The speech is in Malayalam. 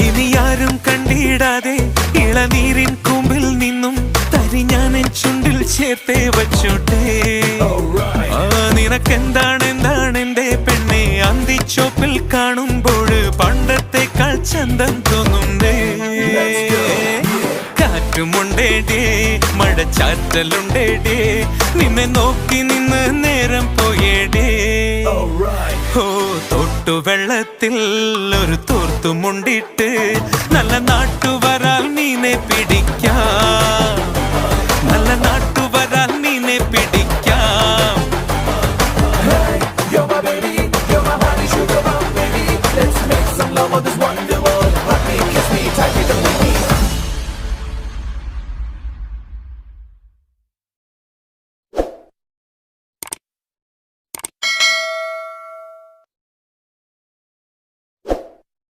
ഇനി ആരും കണ്ടിടാതെ ഇളനീരിൻ കൂമ്പിൽ നിന്നും തരി ഞാൻ എൻ ചുണ്ടിൽ ചേർത്തേ വച്ചോട്ടെ. നിനക്കെന്താണ് എന്റെ പെണ്ണെ അന്തിച്ചോപ്പിൽ കാണുമ്പോൾ പണ്ടത്തെക്കാൾ ചന്തം തോന്നുന്നേ. കാറ്റുമുണ്ടേടേ മഴച്ചാറ്റലുണ്ടേടേ നിന്നെ നോക്കി നിന്ന് നേരം പോയേടേ. ഓ തൊട്ടുവെള്ളത്തിൽ ഒരു തോർത്തുമുണ്ടിട്ട് നല്ല നാട്ടുവരാൽ മീനെ പിടിക്കാം. നല്ല നാട്ടു